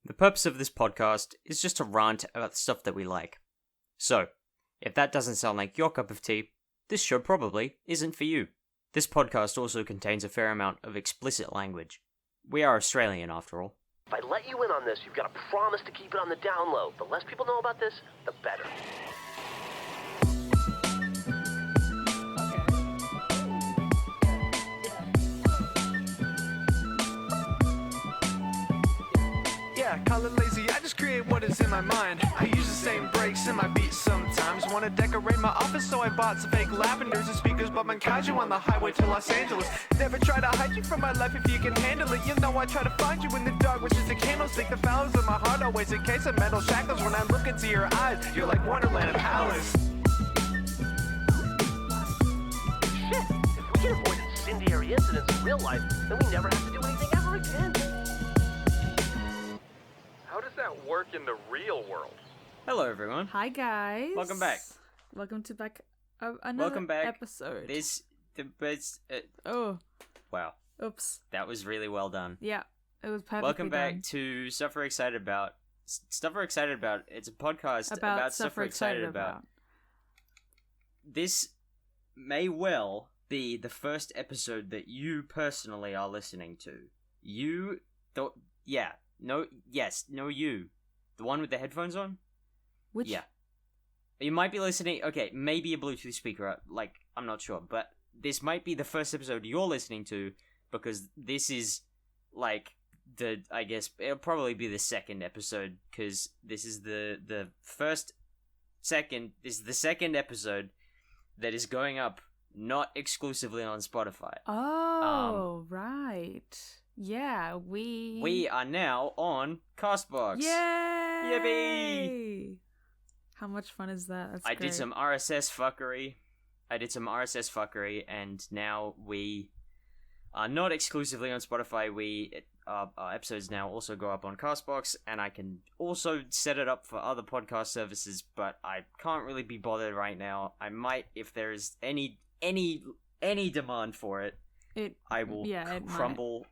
The purpose of this podcast is just to rant about the stuff that we like. So, if that doesn't sound like your cup of tea, this show probably isn't for you. This podcast also contains a fair amount of explicit language. We are Australian, after all. If I let you in on this, you've got to promise to keep it on the down low. The less people know about this, the better. Yeah, call it lazy, I just create what is in my mind. I use the same breaks in my beats sometimes. Wanna decorate my office, so I bought some fake lavenders and speakers, but Mankaiju on the highway to Los Angeles. Never try to hide you from my life if you can handle it. You know I try to find you in the dark, which is a candlestick. The fellows of my heart always encased in metal shackles. When I look into your eyes, you're like Wonderland of Alice. Shit, if we can avoid incendiary incidents in real life, then we never have to do anything ever again. How does that work in the real world? Hello, everyone. Hi guys. Welcome back. Welcome to another Welcome back. episode. Wow. Oops. That was really well done. Yeah, it was perfectly Welcome back done. to Stuff We're Excited About. Stuff We're Excited About. It's a podcast about stuff we're excited about. This may well be the first episode that you personally are listening to. You don't. Yeah. No. Yes. No. You. The one with the headphones on. Which? Yeah. You might be listening. Okay, maybe a Bluetooth speaker. Like, I'm not sure, but this might be the first episode you're listening to because this is like I guess it'll probably be the second episode because this is the second episode that is going up not exclusively on Spotify. Oh, right. Yeah, we are now on Castbox. Yay! Yippee! How much fun is that? That's I great. did some RSS fuckery, and now we are not exclusively on Spotify. Our episodes now also go up on Castbox, and I can also set it up for other podcast services, but I can't really be bothered right now. I might, if there is any demand for it, I will crumble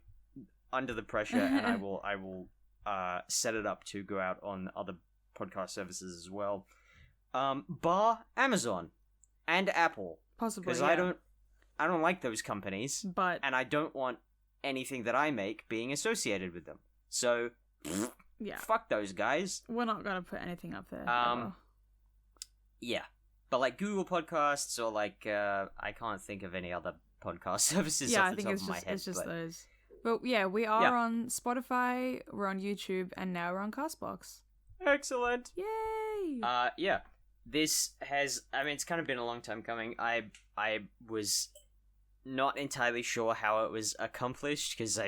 under the pressure, and I will set it up to go out on other podcast services as well. Bar Amazon and Apple, possibly because I don't like those companies, and I don't want anything that I make being associated with them. So, yeah, fuck those guys. We're not gonna put anything up there. Yeah, but like Google Podcasts or like I can't think of any other podcast services. Yeah, off I the think top it's of my just head, it's just but... those. But yeah, we are on Spotify, we're on YouTube, and now we're on Castbox. Excellent. Yay! Yeah. This has, I mean, it's kind of been a long time coming. I was not entirely sure how it was accomplished, because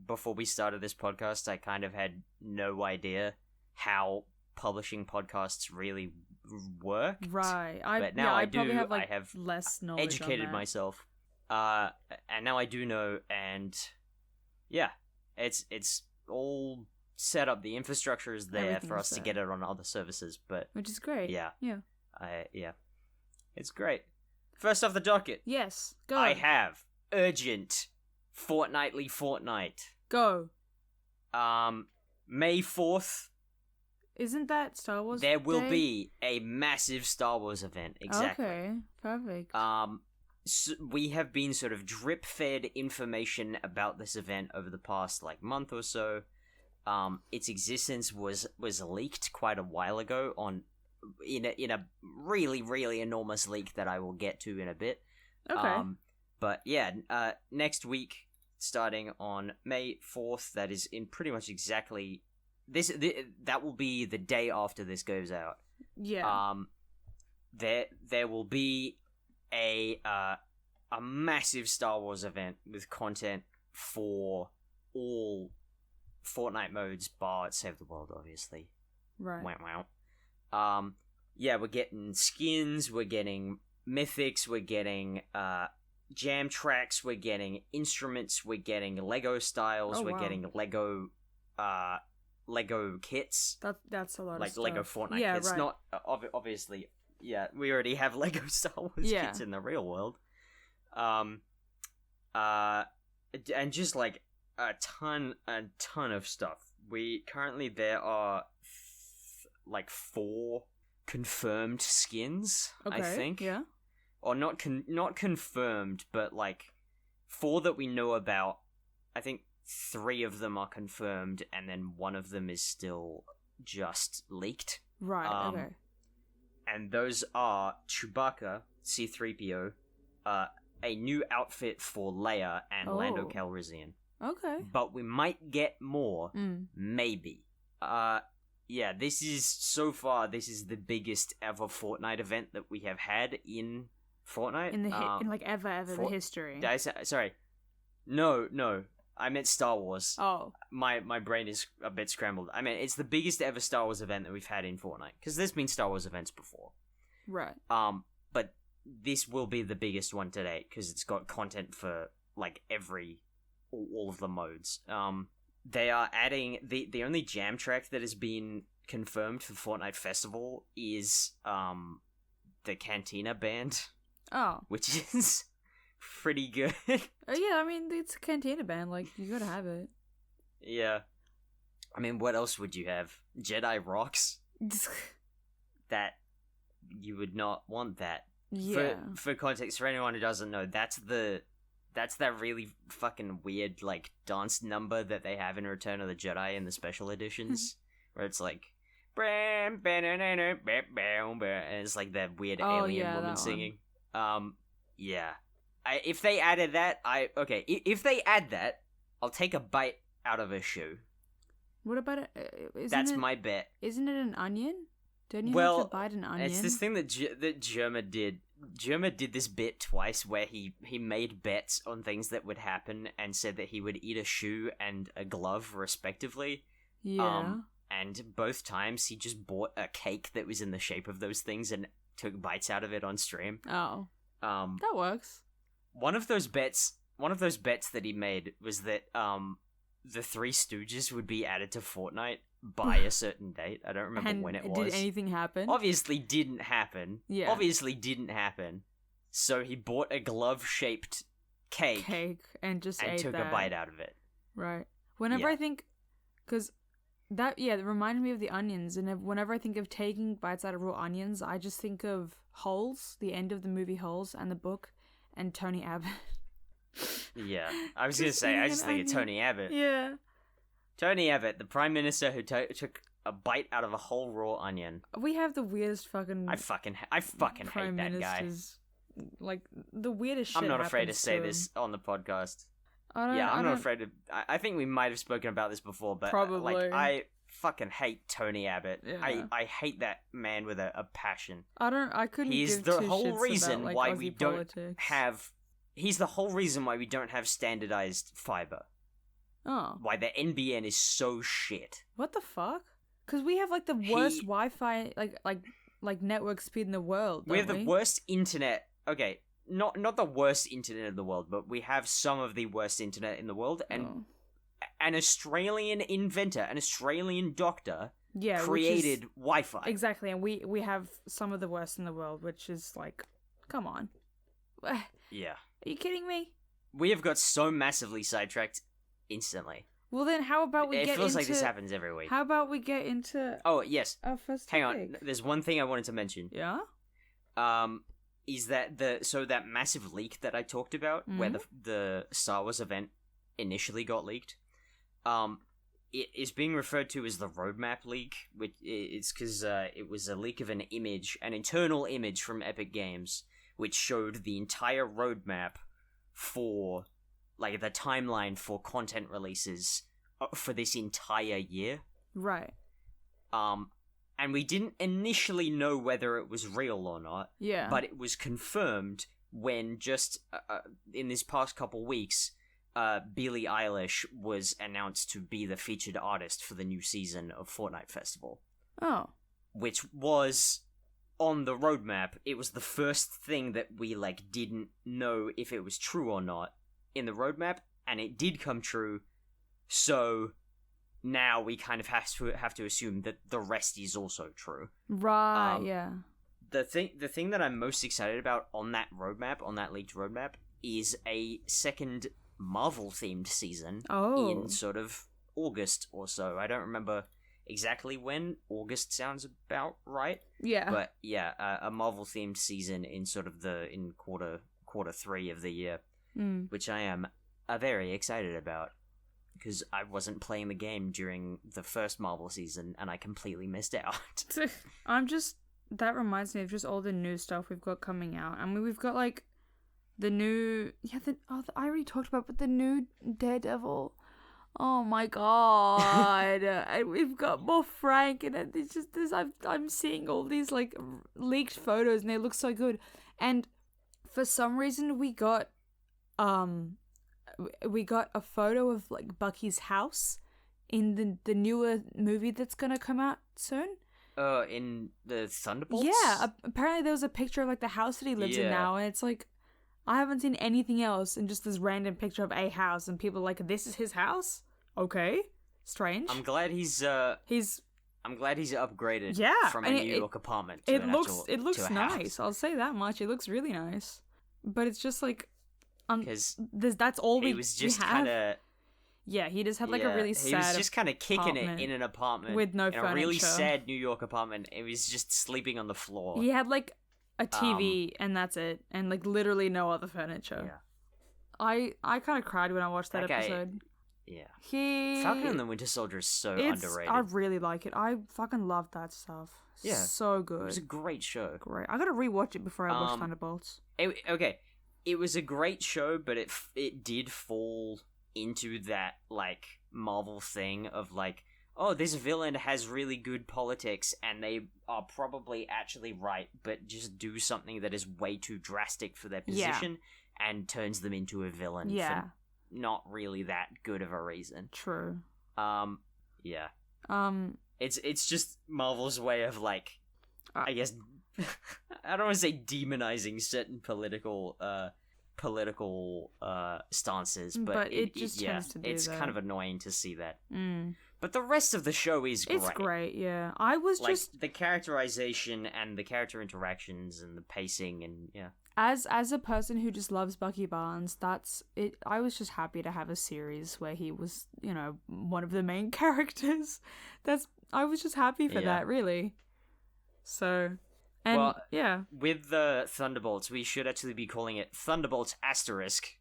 before we started this podcast, I kind of had no idea how publishing podcasts really worked. Right. But now I probably do. have, I have less knowledge educated on that. myself. And now I do know, and yeah, it's all set up. The infrastructure is there Everything for is us to there. get it on other services, but Which is great. yeah, Yeah. it's great. First off the docket, Yes. Go. I have urgent fortnightly fortnight. Go. May 4th, Isn't that Star Wars there will Day? be a massive Star Wars event. Exactly. Okay. Perfect. So we have been sort of drip-fed information about this event over the past month or so. Its existence was leaked quite a while ago in a really, really enormous leak that I will get to in a bit. Okay. But yeah, next week, starting on May 4th, that is in pretty much exactly that will be the day after this goes out. Yeah. There will be a massive Star Wars event with content for all Fortnite modes, bar Save the World, obviously. Right. Wow. Yeah, we're getting skins, we're getting mythics, we're getting jam tracks, we're getting instruments, we're getting Lego styles, Oh, we're wow. getting Lego kits. That's a lot of Like stuff. Lego Fortnite yeah, kits. Right. Not obviously. Yeah, we already have Lego Star Wars Yeah. kits in the real world. And just like a ton of stuff there are like 4 confirmed skins. Okay. I think. Yeah. Or not confirmed, but like 4 that we know about. I think 3 of them are confirmed, and then 1 of them is still just leaked. Right. Okay. And those are Chewbacca, C-3PO, a new outfit for Leia, and Lando Calrissian. Okay. But we might get more, maybe. Yeah, this is the biggest ever Fortnite event that we have had in Fortnite. In like ever the history. Sorry. No. I meant Star Wars. Oh. My brain is a bit scrambled. I mean, it's the biggest ever Star Wars event that we've had in Fortnite. Because there's been Star Wars events before. Right. But this will be the biggest one today, because it's got content for, like, all of the modes. They are adding... The only jam track that has been confirmed for Fortnite Festival is, the Cantina Band. Oh. Which is pretty good. Yeah, I mean, it's a Cantina Band, like, you gotta have it. Yeah. I mean, what else would you have? Jedi Rocks? That... You would not want that. Yeah. For context, for anyone who doesn't know, that's that really fucking weird, like, dance number that they have in Return of the Jedi in the special editions, where it's like, and it's like that weird alien woman singing. Yeah. If they added that, if they add that, I'll take a bite out of a shoe. What about it? That's my bet. Isn't it an onion? Don't you have to bite an onion? It's this thing that Germa did. Germa did this bit twice where he made bets on things that would happen and said that he would eat a shoe and a glove, respectively. Yeah. And both times he just bought a cake that was in the shape of those things and took bites out of it on stream. Oh. That works. One of those bets that he made was that the Three Stooges would be added to Fortnite by a certain date. I don't remember when it was. Did anything happen? Obviously didn't happen. Yeah. Obviously didn't happen. So he bought a glove-shaped cake and just ate took that. a bite out of it. Right. Whenever I think... Because that reminded me of the onions, and whenever I think of taking bites out of raw onions, I just think of Holes, the end of the movie Holes, and the book, and Tony Abbott. Yeah. I was going to say, I just think of Tony Abbott. Yeah. Tony Abbott, the Prime Minister who took a bite out of a whole raw onion. We have the weirdest fucking... I fucking hate that guy. Like, the weirdest shit I'm not afraid to happens say him. this on the podcast. I'm not afraid to... I think we might have spoken about this before, but probably. Like, I fucking hate Tony Abbott. Yeah. I hate that man with a passion. I couldn't He's give the two whole shits reason about, like, why Aussie we politics. don't have... He's the whole reason why we don't have standardized fiber. Oh. Why the NBN is so shit. What the fuck? Because we have, like, the worst Wi-Fi, like network speed in the world, We have don't the worst internet... Okay, not the worst internet in the world, but we have some of the worst internet in the world, and an Australian inventor, an Australian doctor, created Wi-Fi. Exactly, and we have some of the worst in the world, which is, like, come on. Yeah. Are you kidding me? We have got so massively sidetracked instantly. Well, then how about we get into... It feels like this happens every week. How about we get into... Oh, yes. Our first Hang topic? on. There's one thing I wanted to mention. Yeah? Is that that massive leak that I talked about, where the Star Wars event initially got leaked, it is being referred to as the roadmap leak, which is because it was a leak of an internal image from Epic Games, which showed the entire roadmap for, like, the timeline for content releases for this entire year. Right. And we didn't initially know whether it was real or not. Yeah. But it was confirmed when just in this past couple weeks, Billie Eilish was announced to be the featured artist for the new season of Fortnite Festival. Oh. Which was on the roadmap. It was the first thing that we, like, didn't know if it was true or not in the roadmap, and it did come true. So now we kind of have to assume that the rest is also true. Right, yeah. The thing that I'm most excited about on that roadmap, on that leaked roadmap, is a second Marvel-themed season in sort of August or so. I don't remember exactly when. August sounds about right. Yeah. But yeah, a Marvel themed season in sort of in quarter 3 of the year, which I am very excited about because I wasn't playing the game during the first Marvel season and I completely missed out. That reminds me of just all the new stuff we've got coming out. I mean, we've got like the new, I already talked about, but the new Daredevil. Oh my god! And we've got more Frank, and it's just this. I'm seeing all these like leaked photos, and they look so good. And for some reason, we got a photo of like Bucky's house in the newer movie that's gonna come out soon. In the Thunderbolts? Yeah, apparently there was a picture of like the house that he lives in now, and it's like I haven't seen anything else, and just this random picture of a house, and people are like, "This is his house." Okay, strange. I'm glad he's upgraded. Yeah, from a New York apartment. It looks nice. I'll say that much. It looks really nice, but it's just like, because that's all we was just kind of. Yeah, he just had like a really sad. He was just kind of kicking it in an apartment with no furniture. A really sad New York apartment. He was just sleeping on the floor. He had like a TV and that's it, and like literally no other furniture. Yeah. I kind of cried when I watched that episode. Yeah. Falcon and the Winter Soldier is so underrated. I really like it. I fucking love that stuff. Yeah. So good. It was a great show. Great. I gotta rewatch it before I watch Thunderbolts. It was a great show, but it did fall into that like Marvel thing of like, oh, this villain has really good politics and they are probably actually right, but just do something that is way too drastic for their position and turns them into a villain for not really that good of a reason. True. Yeah. It's just Marvel's way of like, I guess I don't want to say demonizing certain political stances, but it just tends to do it's that. Kind of annoying to see that. But the rest of the show is great. It's great, yeah. I was like, just the characterization and the character interactions and the pacing and As a person who just loves Bucky Barnes, that's it. I was just happy to have a series where he was, one of the main characters. I was just happy for that, really. So. And, with the Thunderbolts, we should actually be calling it Thunderbolts Asterisk,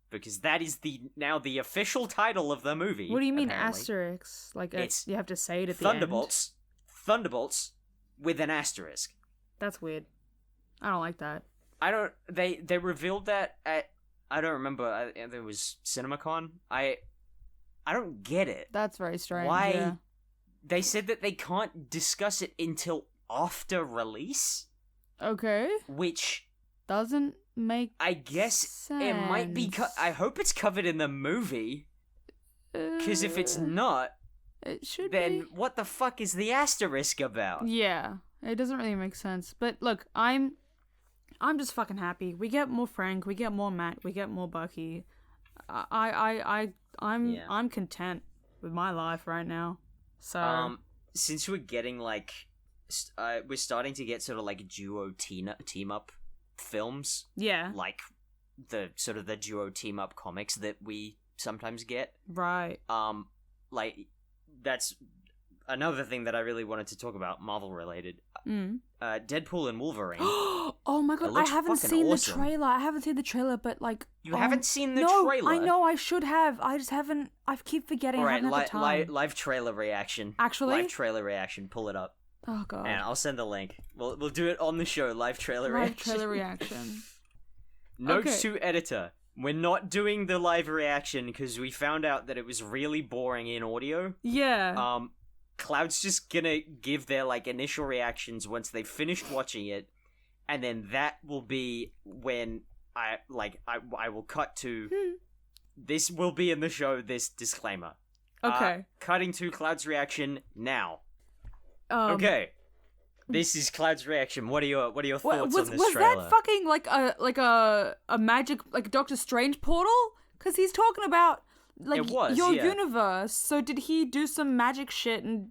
because that is now the official title of the movie. What do you mean apparently. asterisk? Like it's you have to say it at Thunderbolts, the end. Thunderbolts with an asterisk. That's weird. I don't like that. I don't. They revealed that at. I don't remember. There was CinemaCon. I don't get it. That's very strange. Why? Yeah. They said that they can't discuss it until after release. Okay. Which doesn't make I guess sense. It might be I hope it's covered in the movie. Because if it's not, it should then be. What the fuck is the asterisk about? Yeah. It doesn't really make sense. But look, I'm just fucking happy. We get more Frank, we get more Matt, we get more Bucky. I'm content with my life right now. So since we're getting like we're starting to get sort of like duo team up films. Yeah. Like the sort of the duo team up comics that we sometimes get. Right. Like that's another thing that I really wanted to talk about, Marvel related. Deadpool and Wolverine. Oh my god, I haven't seen the trailer. I haven't seen the trailer, but like you haven't seen the trailer? I know I should have. I just haven't. I keep forgetting. All right, I haven't had the time. Live trailer reaction. Actually, live trailer reaction. Pull it up. Oh god. And I'll send the link. We'll do it on the show. Live trailer reaction. Live trailer reaction. Notes to editor. We're not doing the live reaction because we found out that it was really boring in audio. Yeah. Cloud's just gonna give their like initial reactions once they've finished watching it, and then that will be when I will cut to this will be in the show, this disclaimer. Okay. Cutting to Cloud's reaction now. Okay. This is Cloud's reaction. What are your thoughts on this trailer? Was that fucking like a magic like Doctor Strange portal? Because he's talking about like your universe. So did he do some magic shit and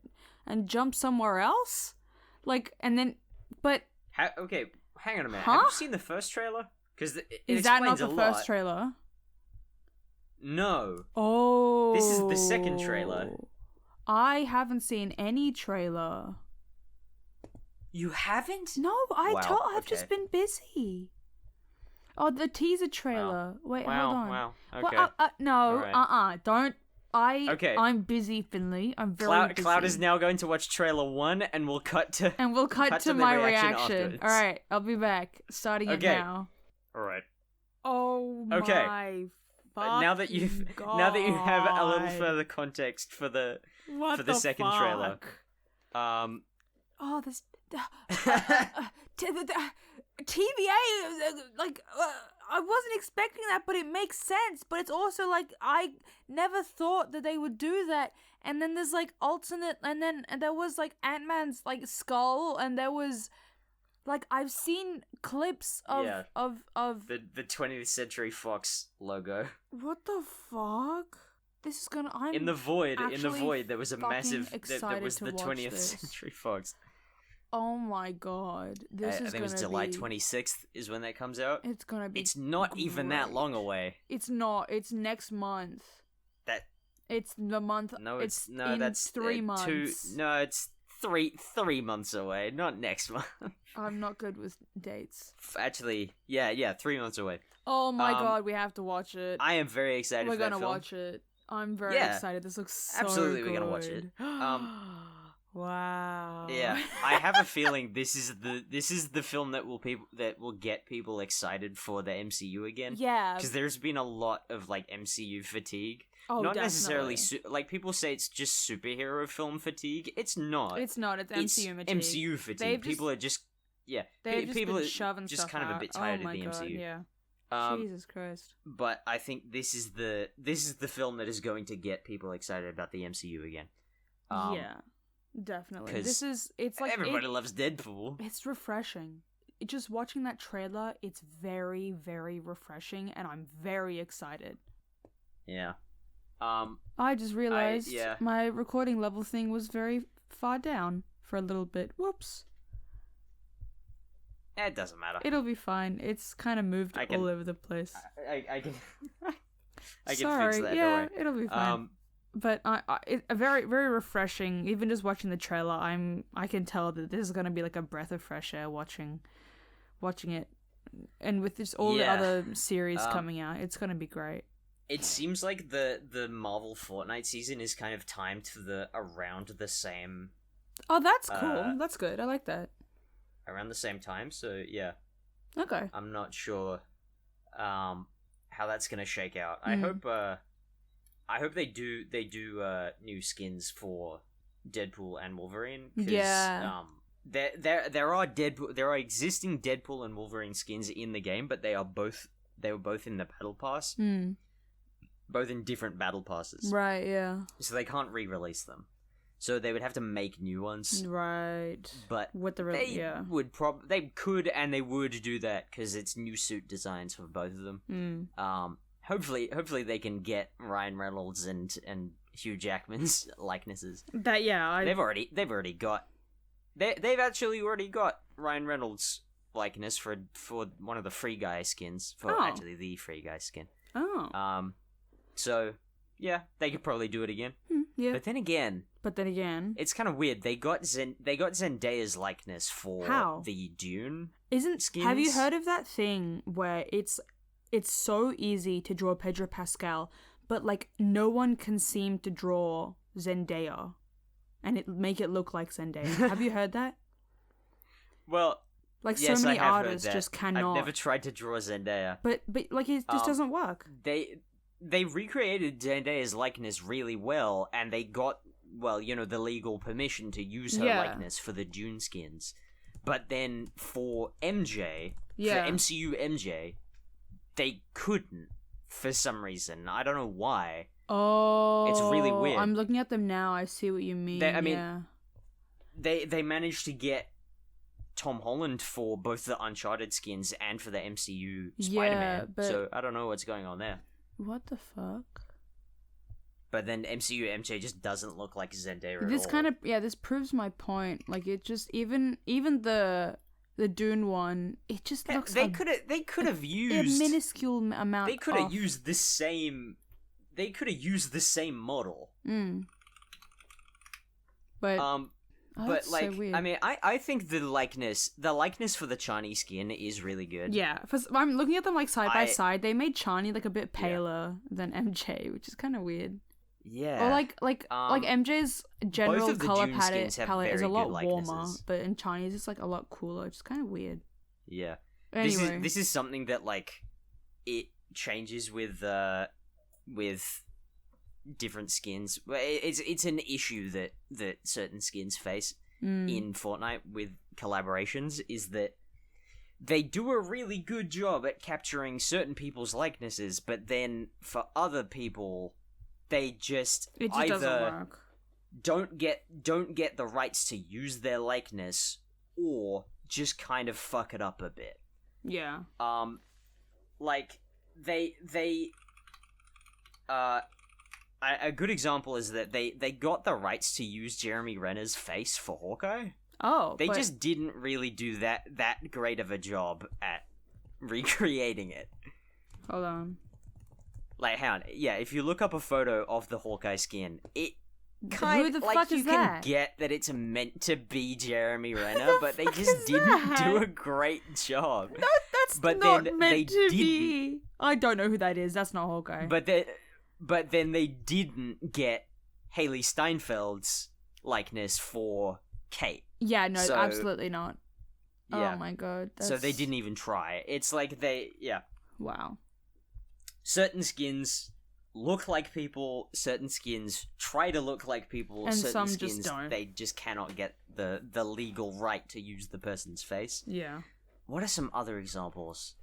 jump somewhere else? Like and then, but okay, hang on a minute. Huh? Have you seen the first trailer? Because is that not the first trailer? No. Oh. This is the second trailer. I haven't seen any trailer. You haven't? No, Wow, I've just been busy. Oh, the teaser trailer. Wait, hold on. Wow. Well, Okay. no, Alright. don't. Okay. I'm busy, Finley. I'm very busy. Cloud is now going to watch trailer 1, and we'll cut to. And we'll cut to the my reaction reaction. afterwards. All right, I'll be back. Starting it Okay. now. All right. Oh Okay. my Now that you have a little further context for the second trailer. Oh, this TVA, I wasn't expecting that, but it makes sense. But it's also like I never thought that they would do that. And then there's like alternate, and there was like Ant-Man's like skull, and there was like I've seen clips of the 20th Century Fox logo. What the fuck? This is gonna. I'm in the void. actually There was a fucking massive. There excited was to the watch 20th this. Century Fox. Oh my god, this I is think it was gonna July be. 26th is when that comes out. It's gonna be. It's not even that great. long away. It's not. It's next month. That It's the month. no, it's no, in that's 3 months. It's three months away, not next month. I'm not good with dates. Actually, yeah, 3 months away. Oh my god, we have to watch it. I am very excited We're for that gonna film. watch it. I'm very Yeah. excited. This looks so Absolutely, good. we're gonna watch it. Wow. Yeah, I have a feeling this is the film that will get people excited for the MCU again. Yeah. Because there's been a lot of like MCU fatigue. Oh, not definitely. necessarily like people say it's just superhero film fatigue. It's not. It's not. It's MCU fatigue. MCU fatigue. They've People are just They've just people been are shoving just stuff kind of a out. bit tired oh of the my god, MCU. Yeah. Jesus Christ. But I think this is the film that is going to get people excited about the MCU again. Yeah. Definitely. 'cause It's like everybody loves Deadpool. It's refreshing. Just watching that trailer, it's very, very refreshing, and I'm very excited. Yeah. I just realized yeah. my recording level thing was very far down for a little bit. Whoops. It doesn't matter. It'll be fine. It's kind of moved all over the place. I can. I can Sorry. fix that. Yeah, Don't worry. it'll be fine. But it's a very, very refreshing. Even just watching the trailer, I can tell that this is gonna be like a breath of fresh air watching it, and with just all the other series coming out, it's gonna be great. It seems like the Marvel Fortnite season is kind of timed for around the same. Oh, that's cool. That's good. I like that. Around the same time, so yeah. Okay. I'm not sure, how that's gonna shake out. I hope they do new skins for Deadpool and Wolverine. 'Cause, Yeah. There are existing Deadpool and Wolverine skins in the game, but they were both in the battle pass. Both in different battle passes. Right. Yeah. So they can't re-release them. So they would have to make new ones. Right. But with the they could and they would do that because it's new suit designs for both of them. Hopefully they can get Ryan Reynolds and Hugh Jackman's likenesses. They've actually already got Ryan Reynolds' likeness for one of the Free Guy skins actually the Free Guy skin. Oh. So yeah, they could probably do it again. Yeah. But then again, it's kind of weird. They got Zendaya's likeness for the Dune. Have you heard of that thing where it's so easy to draw Pedro Pascal, but like no one can seem to draw Zendaya, and make it look like Zendaya? Have you heard that? Well, like yes, so many I have artists heard that. just cannot. I've never tried to draw Zendaya, but like it just doesn't work. They recreated Zendaya's likeness really well, and they got the legal permission to use her likeness for the Dune skins. But then for MJ, for MCU MJ, they couldn't for some reason. I don't know why. Oh, it's really weird. I'm looking at them now. I see what you mean. They managed to get Tom Holland for both the Uncharted skins and for the MCU Spider-Man. But so I don't know what's going on there. What the fuck? But then MCU MJ just doesn't look like Zendaya This at all. This proves my point. Like it just even the Dune one, it just looks they could have used a minuscule amount. They could have used the same they could have used the same model. But But that's so like, weird. I mean, I think the likeness for the Chani skin is really good. Yeah, I'm looking at them like side by I- side. They made Chani like a bit paler than MJ, which is kind of weird. Yeah. Or like MJ's general of the color Dune palette skins have is a very lot good warmer, likenesses. but in Chinese it's like a lot cooler, which is kind of weird. Yeah. Anyway, This is something that like it changes with different skins. It's an issue that certain skins face in Fortnite with collaborations, is that they do a really good job at capturing certain people's likenesses, but then for other people they just it just either doesn't work. don't get the rights to use their likeness, or just kind of fuck it up a bit. Yeah. Like they a good example is that they got the rights to use Jeremy Renner's face for Hawkeye. Oh, They but- just didn't really do that great of a job at recreating it. hold on. Like, hang on, yeah, if you look up a photo of the Hawkeye skin, it Who kind the like fuck you is can that? get that it's meant to be Jeremy Renner, but they fuck just is didn't that? do a great job. That's But not then meant they to didn't. be. I don't know who that is. That's not Hawkeye. But then they didn't get Haley Steinfeld's likeness for Kate. yeah, no, so- absolutely not. Yeah. Oh my god. So they didn't even try. It's like Wow. certain skins look like people, certain skins try to look like people, And certain some skins just don't. they just cannot get the legal right to use the person's face. Yeah. What are some other examples?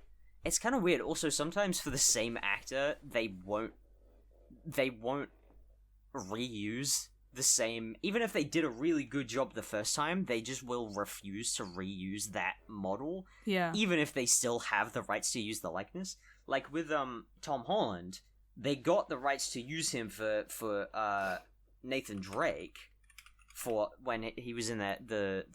It's kind of weird. Also, sometimes for the same actor, they won't reuse the same. Even if they did a really good job the first time, they just will refuse to reuse that model, Yeah. even if they still have the rights to use the likeness. Like with Tom Holland, they got the rights to use him for Nathan Drake for when he was in the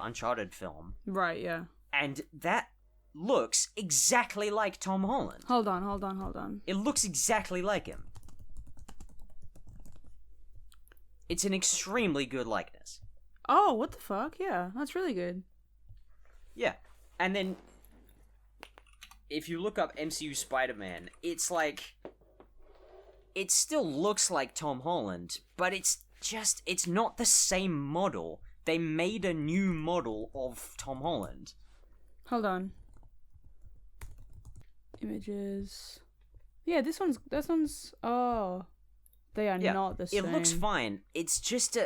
Uncharted film, Right, yeah. and that looks exactly like Tom Holland. Hold on. It looks exactly like him. It's an extremely good likeness. Oh, what the fuck? Yeah, that's really good. Yeah. And then if you look up MCU Spider-Man, it's like it still looks like Tom Holland, but it's not the same model. They made a new model of Tom Holland. Hold on. Images. Yeah, this one's oh. They are Yeah, not the same. It looks fine. It's just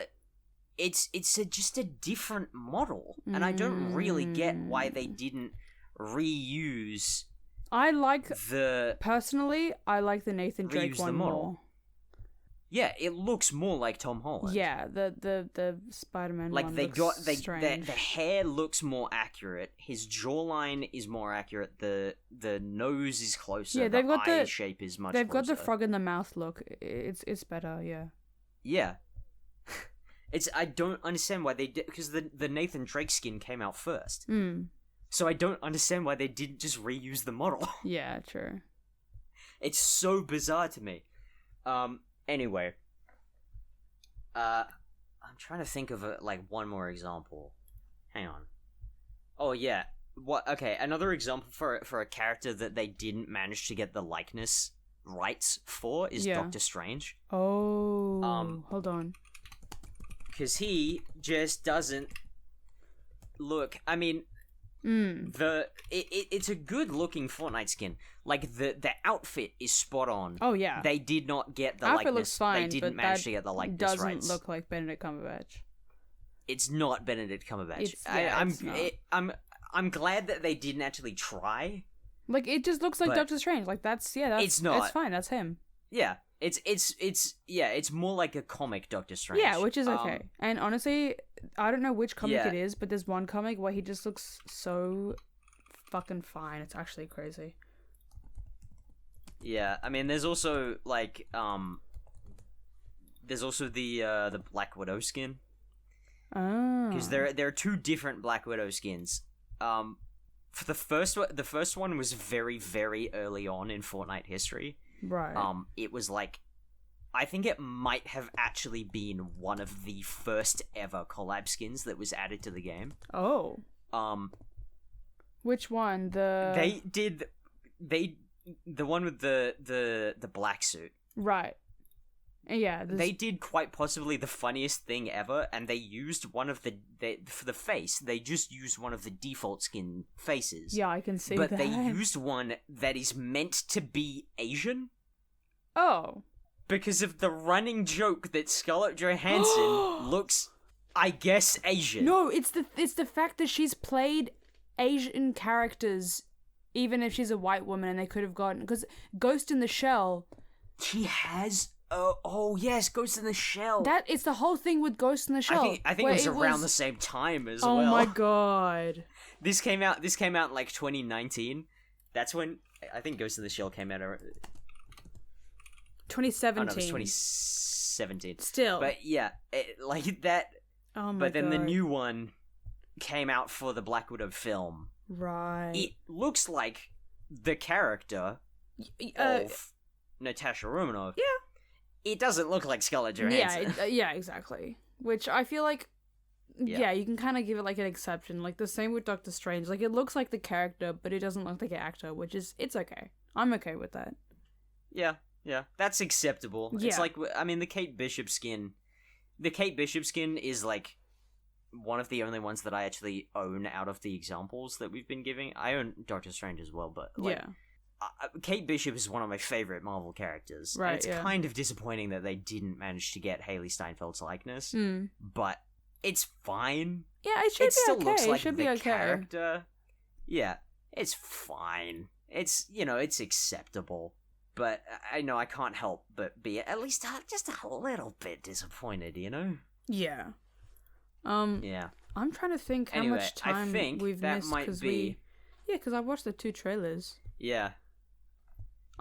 just a different model, and I don't really get why they didn't reuse I like the. personally, I like the Nathan Drake Reuse the one model. more. Yeah, it looks more like Tom Holland. Yeah, the Spider-Man Like one they looks got strange. the hair looks more accurate. His jawline is more accurate. The nose is closer. Yeah, they've the got eye the- shape is much. They've got the closer. frog in the mouth look. It's better, yeah. Yeah. I don't understand why they did, because the Nathan Drake skin came out first. So I don't understand why they didn't just reuse the model. Yeah, true. It's so bizarre to me. Anyway. I'm trying to think of one more example. Hang on. Oh yeah. Okay, another example for a character that they didn't manage to get the likeness rights for is Yeah. Doctor Strange. Oh, hold on. Because he just doesn't look. I mean, it's a good looking Fortnite skin. Like the outfit is spot on. Oh yeah. They did not get the Outfit likeness. looks fine, they didn't but manage that to get the likeness doesn't rights. look like Benedict Cumberbatch. It's not Benedict Cumberbatch. It's not. I'm glad that they didn't actually try. Like it just looks like But Doctor Strange. Like that's It's not. It's fine. That's him. Yeah, it's more like a comic Doctor Strange. Yeah, which is okay. And honestly, I don't know which comic yeah. it is, but there's one comic where he just looks so fucking fine. It's actually crazy. Yeah, I mean, there's also there's also the Black Widow skin. Oh. Because there are two different Black Widow skins. for the first one was very, very early on in Fortnite history. Right. It was like, I think it might have actually been one of the first ever collab skins that was added to the game. Oh. Which one? The one with the black suit. Right. Yeah. They did quite possibly the funniest thing ever, and they used one of for the face. They just used one of the default skin faces. Yeah, I can see but that. But they used one that is meant to be Asian. Oh. Because of the running joke that Scarlett Johansson looks, I guess, Asian. No, it's the fact that she's played Asian characters, even if she's a white woman, and they could have gotten, because Ghost in the Shell. She has. Oh yes, Ghost in the Shell. That it's the whole thing with Ghost in the Shell. I think it was around the same time as well. Oh my god! This came out in like 2019. That's when I think Ghost in the Shell came out. 2017. Oh no, it was 2017. Still, but yeah, like that. Oh my god! But then the new one came out for the Black Widow film. Right. It looks like the character of Natasha Romanoff. Yeah. It doesn't look like Scarlett Johansson. Yeah, exactly. Which I feel like, yeah, you can kind of give it like an exception. Like the same with Doctor Strange. Like it looks like the character, but it doesn't look like the actor, which is, it's okay. I'm okay with that. Yeah, that's acceptable. Yeah. It's like, I mean, the Kate Bishop skin is like one of the only ones that I actually own out of the examples that we've been giving. I own Doctor Strange as well, but like, yeah. Kate Bishop is one of my favorite Marvel characters. Right, and it's kind of disappointing that they didn't manage to get Haley Steinfeld's likeness, but it's fine. Yeah, it should be still okay. looks like it should the be okay. character. Yeah, it's fine. It's, it's acceptable. But I know I can't help but be at least just a little bit disappointed, Yeah. Yeah. I'm trying to think how Anyway, much time I think we've that missed might be. Yeah, because I've watched the 2 trailers. Yeah.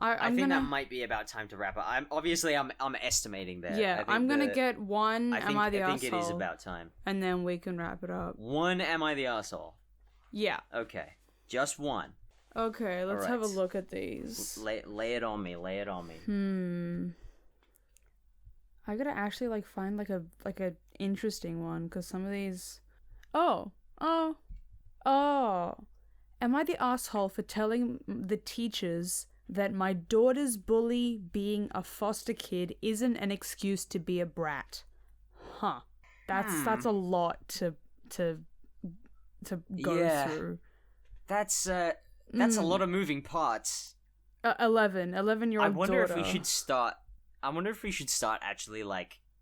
I think that might be about time to wrap up. I'm estimating that. Yeah, I'm gonna get one. I think, Am I the I think asshole? it is about time. And then we can wrap it up. One. Am I the asshole? Yeah. Okay, just one. Okay, let's All have a right. look at these. Lay it on me. Lay it on me. I gotta actually find like a interesting one, because some of these. Oh. Am I the asshole for telling the teachers that my daughter's bully being a foster kid isn't an excuse to be a brat? Huh. That's a lot to go through. That's a lot of moving parts. 11-year-old I wonder daughter. if we should start. I wonder if we should start actually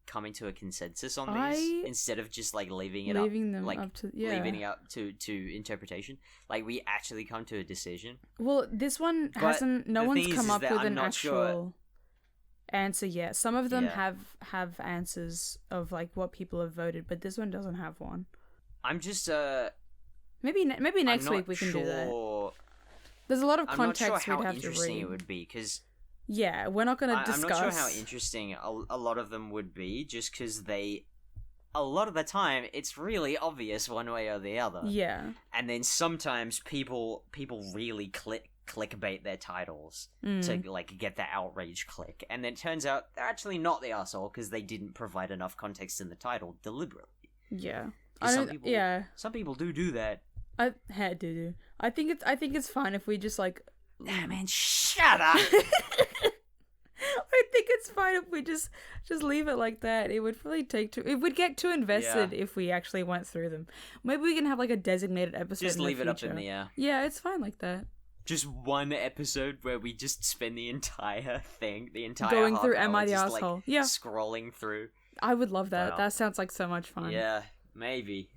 coming to a consensus on these instead of just leaving it up to interpretation. Like we actually come to a decision. Well, this one hasn't. No one's come up with an actual answer yet. Some of them have answers of what people have voted, but this one doesn't have one. I'm just maybe next week we can do that. There's a lot of context I'm not sure we'd how have to interesting read. it would be because. Yeah, we're not going to discuss. I'm not sure how interesting a lot of them would be, just because a lot of the time, it's really obvious one way or the other. Yeah. And then sometimes people really clickbait their titles to get the outrage click, and then it turns out they're actually not the arsehole because they didn't provide enough context in the title deliberately. Yeah. Some people do that. I think it's fine if we just Nah, man, shut up. I think it's fine if we just leave it like that. It would probably it would get too invested if we actually went through them. Maybe we can have a designated episode. Just leave it up in the air. Yeah, it's fine like that. Just one episode where we just spend the entire going through half Am I the hour just, Asshole? Yeah, scrolling through. I would love that. Wow. That sounds like so much fun. Yeah, maybe.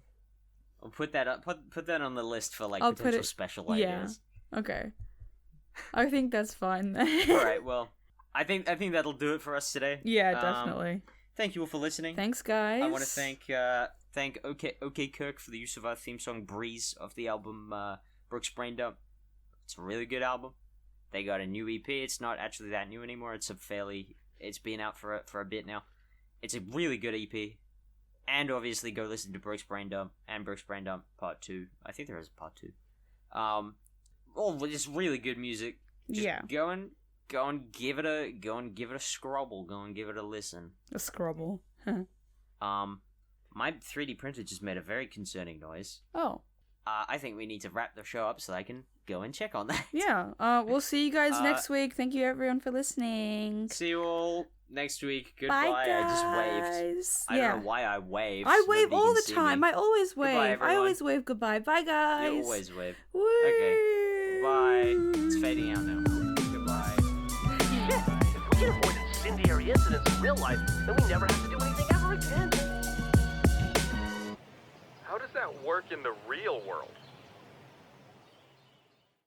I'll put that up. Put that on the list for potential special ideas. Yeah. Okay. I think that's fine. All right. Well, I think that'll do it for us today. Yeah, definitely. Thank you all for listening. Thanks, guys. I want to thank OkayKirk for the use of our theme song "Breeze" of the album Brooks Brain Dump. It's a really good album. They got a new EP. It's not actually that new anymore. It's been out for a bit now. It's a really good EP. And obviously go listen to Brooks Brain Dump and Brooks Brain Dump Part 2. I think there is a Part 2. Just really good music. Just go and give it a scrobble. Go and give it a listen. A scrobble. My 3D printer just made a very concerning noise. Oh. I think we need to wrap the show up so I can go and check on that. Yeah. We'll see you guys next week. Thank you everyone for listening. See you all next week. Goodbye. Bye, guys. I just waved. I don't know why I waved. I wave Nobody all can the see time. me. I always wave. Goodbye, I everyone. always wave goodbye. Bye, guys. You always wave. Woo. Okay. Bye. It's fading out now. Goodbye. Shit! If we can avoid incendiary incidents in real life, then we never have to do anything ever again. How does that work in the real world?